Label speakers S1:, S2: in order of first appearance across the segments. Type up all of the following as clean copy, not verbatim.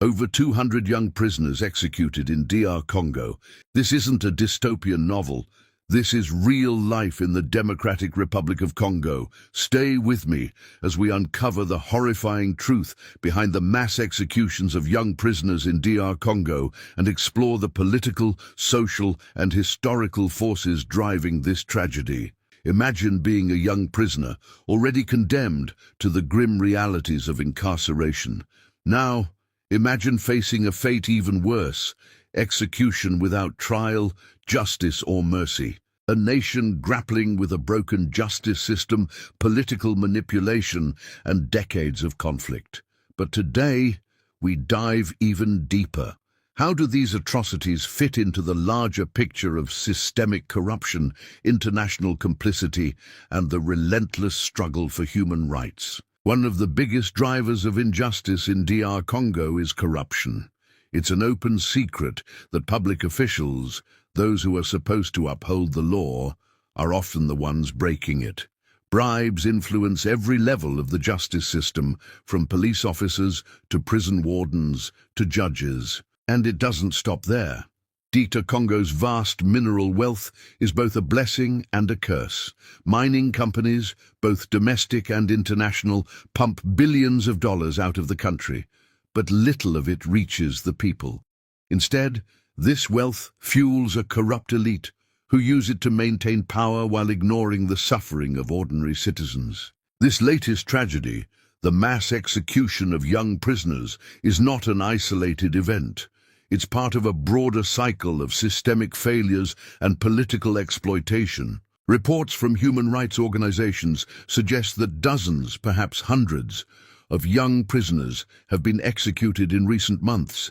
S1: Over 200 young prisoners executed in DR Congo. This isn't a dystopian novel. This is real life in the Democratic Republic of Congo. Stay with me as we uncover the horrifying truth behind the mass executions of young prisoners in DR Congo and explore the political, social, and historical forces driving this tragedy. Imagine being a young prisoner, already condemned to the grim realities of incarceration. Now, imagine facing a fate even worse, execution without trial, justice or mercy. A nation grappling with a broken justice system, political manipulation, and decades of conflict. But today, we dive even deeper. How do these atrocities fit into the larger picture of systemic corruption, international complicity, and the relentless struggle for human rights? One of the biggest drivers of injustice in DR Congo is corruption. It's an open secret that public officials, those who are supposed to uphold the law, are often the ones breaking it. Bribes influence every level of the justice system, from police officers to prison wardens to judges. And it doesn't stop there. DR Congo's vast mineral wealth is both a blessing and a curse. Mining companies, both domestic and international, pump billions of dollars out of the country, but little of it reaches the people. Instead, this wealth fuels a corrupt elite who use it to maintain power while ignoring the suffering of ordinary citizens. This latest tragedy, the mass execution of young prisoners, is not an isolated event. It's part of a broader cycle of systemic failures and political exploitation. Reports from human rights organizations suggest that dozens, perhaps hundreds, of young prisoners have been executed in recent months.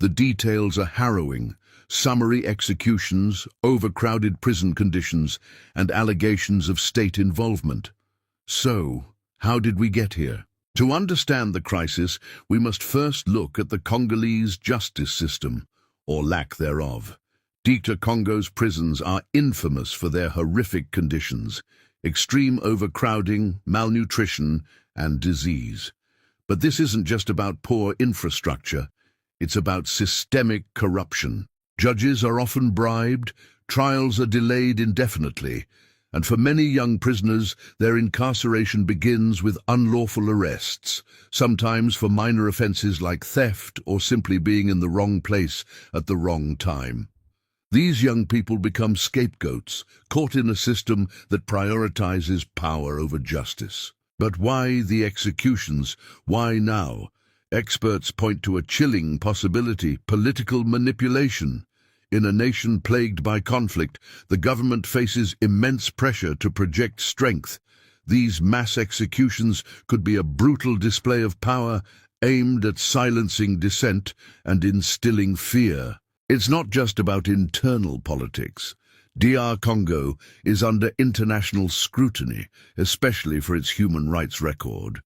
S1: The details are harrowing: summary executions, overcrowded prison conditions, and allegations of state involvement. So, how did we get here? To understand the crisis, we must first look at the Congolese justice system, or lack thereof. DR Congo's prisons are infamous for their horrific conditions: extreme overcrowding, malnutrition, and disease. But this isn't just about poor infrastructure. It's about systemic corruption. Judges are often bribed, trials are delayed indefinitely, and for many young prisoners, their incarceration begins with unlawful arrests, sometimes for minor offenses like theft or simply being in the wrong place at the wrong time. These young people become scapegoats, caught in a system that prioritizes power over justice. But why the executions? Why now? Experts point to a chilling possibility: political manipulation. In a nation plagued by conflict, the government faces immense pressure to project strength. These mass executions could be a brutal display of power aimed at silencing dissent and instilling fear. It's not just about internal politics. DR Congo is under international scrutiny, especially for its human rights record.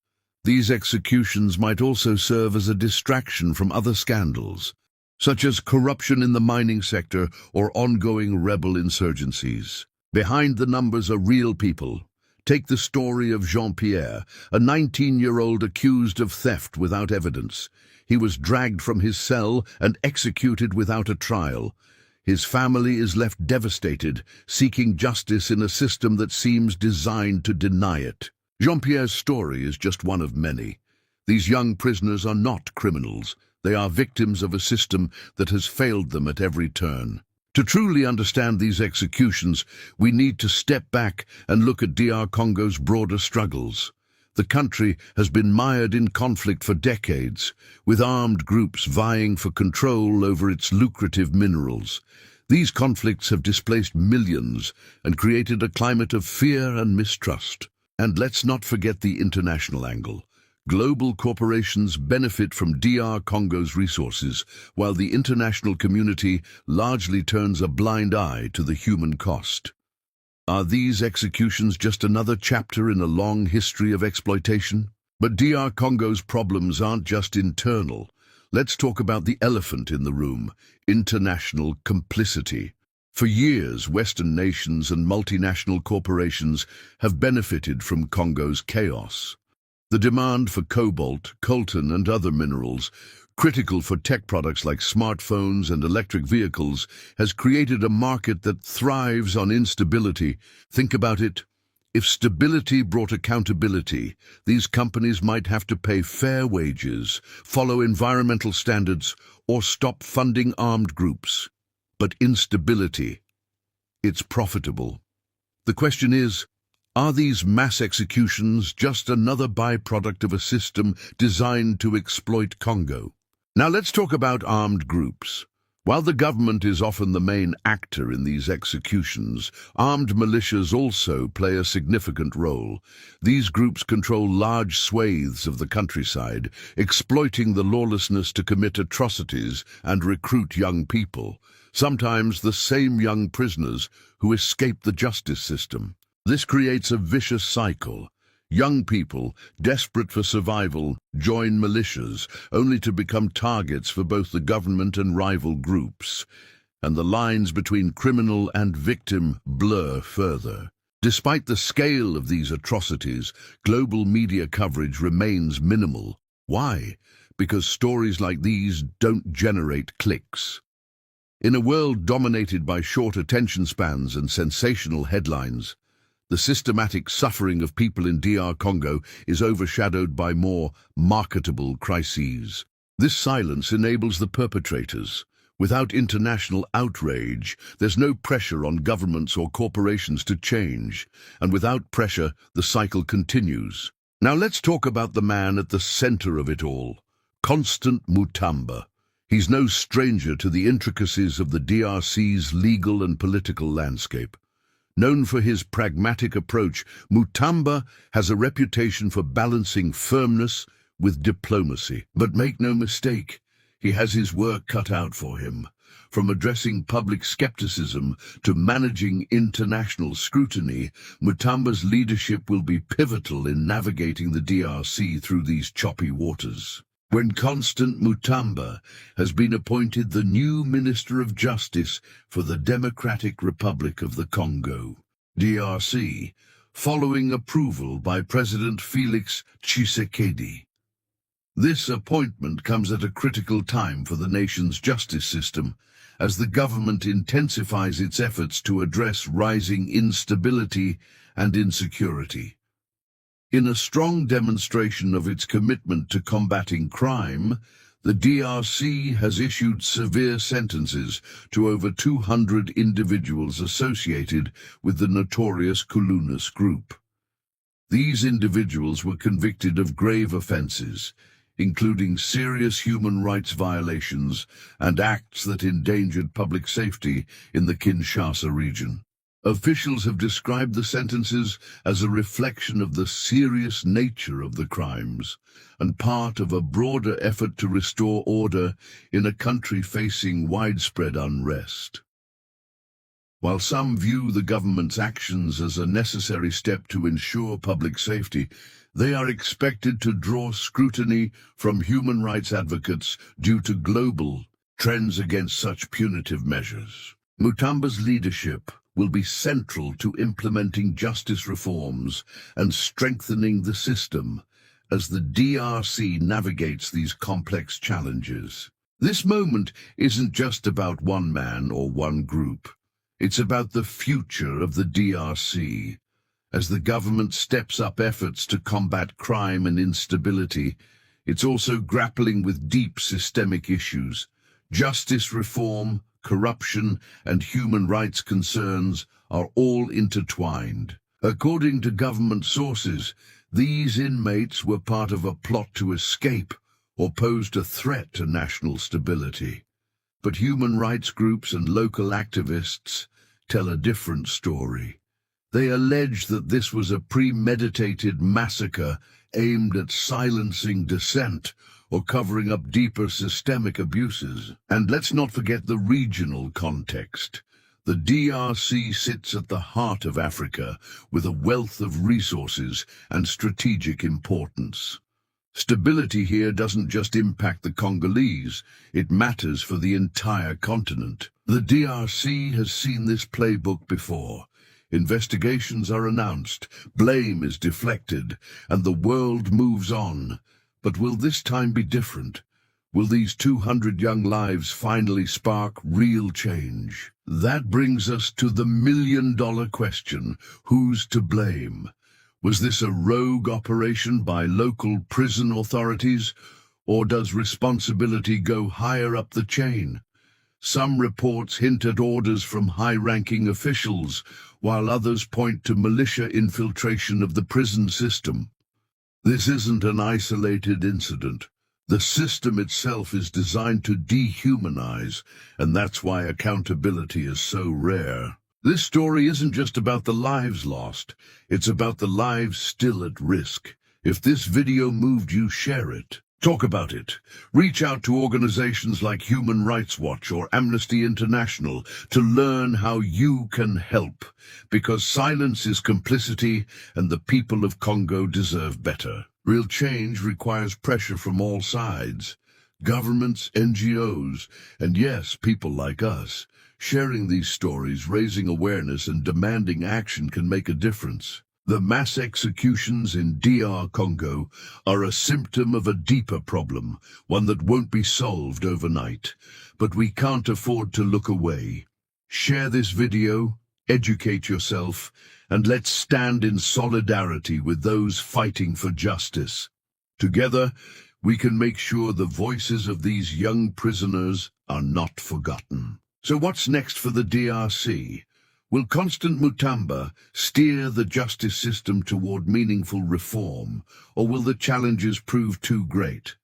S1: These executions might also serve as a distraction from other scandals, such as corruption in the mining sector or ongoing rebel insurgencies. Behind the numbers are real people. Take the story of Jean-Pierre, a 19-year-old accused of theft without evidence. He was dragged from his cell and executed without a trial. His family is left devastated, seeking justice in a system that seems designed to deny it. Jean-Pierre's story is just one of many. These young prisoners are not criminals. They are victims of a system that has failed them at every turn. To truly understand these executions, we need to step back and look at DR Congo's broader struggles. The country has been mired in conflict for decades, with armed groups vying for control over its lucrative minerals. These conflicts have displaced millions and created a climate of fear and mistrust. And let's not forget the international angle. Global corporations benefit from DR Congo's resources, while the international community largely turns a blind eye to the human cost. Are these executions just another chapter in a long history of exploitation? But DR Congo's problems aren't just internal. Let's talk about the elephant in the room: international complicity. For years, Western nations and multinational corporations have benefited from Congo's chaos. The demand for cobalt, coltan, and other minerals critical for tech products like smartphones and electric vehicles, has created a market that thrives on instability. Think about it. If stability brought accountability, these companies might have to pay fair wages, follow environmental standards, or stop funding armed groups. But instability, it's profitable. The question is, are these mass executions just another byproduct of a system designed to exploit Congo? Now let's talk about armed groups. While the government is often the main actor in these executions, armed militias also play a significant role. These groups control large swathes of the countryside, exploiting the lawlessness to commit atrocities and recruit young people, sometimes the same young prisoners who escape the justice system. This creates a vicious cycle. Young people, desperate for survival, join militias, only to become targets for both the government and rival groups. And the lines between criminal and victim blur further. Despite the scale of these atrocities, global media coverage remains minimal. Why? Because stories like these don't generate clicks. In a world dominated by short attention spans and sensational headlines, the systematic suffering of people in DR Congo is overshadowed by more marketable crises. This silence enables the perpetrators. Without international outrage, there's no pressure on governments or corporations to change, and without pressure, the cycle continues. Now let's talk about the man at the center of it all, Constant Mutamba. He's no stranger to the intricacies of the DRC's legal and political landscape. Known for his pragmatic approach, Mutamba has a reputation for balancing firmness with diplomacy. But make no mistake, he has his work cut out for him. From addressing public skepticism to managing international scrutiny, Mutamba's leadership will be pivotal in navigating the DRC through these choppy waters. When Constant Mutamba has been appointed the new Minister of Justice for the Democratic Republic of the Congo, DRC, following approval by President Felix Tshisekedi. This appointment comes at a critical time for the nation's justice system, as the government intensifies its efforts to address rising instability and insecurity. In a strong demonstration of its commitment to combating crime, the DRC has issued severe sentences to over 200 individuals associated with the notorious Colunus group. These individuals were convicted of grave offenses, including serious human rights violations and acts that endangered public safety in the Kinshasa region. Officials have described the sentences as a reflection of the serious nature of the crimes and part of a broader effort to restore order in a country facing widespread unrest. While some view the government's actions as a necessary step to ensure public safety, they are expected to draw scrutiny from human rights advocates due to global trends against such punitive measures. Mutamba's leadership will be central to implementing justice reforms and strengthening the system as the DRC navigates these complex challenges. This moment isn't just about one man or one group. It's about the future of the DRC. As the government steps up efforts to combat crime and instability, it's also grappling with deep systemic issues. Justice reform, corruption, and human rights concerns are all intertwined. According to government sources, these inmates were part of a plot to escape or posed a threat to national stability. But human rights groups and local activists tell a different story. They allege that this was a premeditated massacre aimed at silencing dissent or covering up deeper systemic abuses. And let's not forget the regional context. The DRC sits at the heart of Africa with a wealth of resources and strategic importance. Stability here doesn't just impact the Congolese, it matters for the entire continent. The DRC has seen this playbook before. Investigations are announced, blame is deflected, and the world moves on. But will this time be different? Will these 200 young lives finally spark real change? That brings us to the million-dollar question: who's to blame? Was this a rogue operation by local prison authorities, or does responsibility go higher up the chain? Some reports hint at orders from high-ranking officials, while others point to militia infiltration of the prison system. This isn't an isolated incident. The system itself is designed to dehumanize, and that's why accountability is so rare. This story isn't just about the lives lost, it's about the lives still at risk. If this video moved you, share it. Talk about it. Reach out to organizations like Human Rights Watch or Amnesty International to learn how you can help, because silence is complicity and the people of Congo deserve better. Real change requires pressure from all sides. Governments, NGOs, and yes, people like us. Sharing these stories, raising awareness, and demanding action can make a difference. The mass executions in DR Congo are a symptom of a deeper problem, one that won't be solved overnight. But we can't afford to look away. Share this video, educate yourself, and let's stand in solidarity with those fighting for justice. Together, we can make sure the voices of these young prisoners are not forgotten. So what's next for the DRC? Will Constant Mutamba steer the justice system toward meaningful reform, or will the challenges prove too great?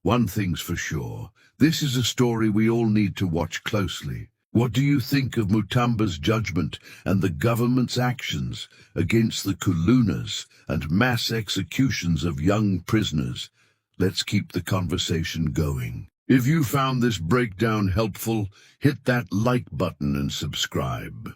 S1: One thing's for sure, this is a story we all need to watch closely. What do you think of Mutamba's judgment and the government's actions against the Kulunas and mass executions of young prisoners? Let's keep the conversation going. If you found this breakdown helpful, hit that like button and subscribe.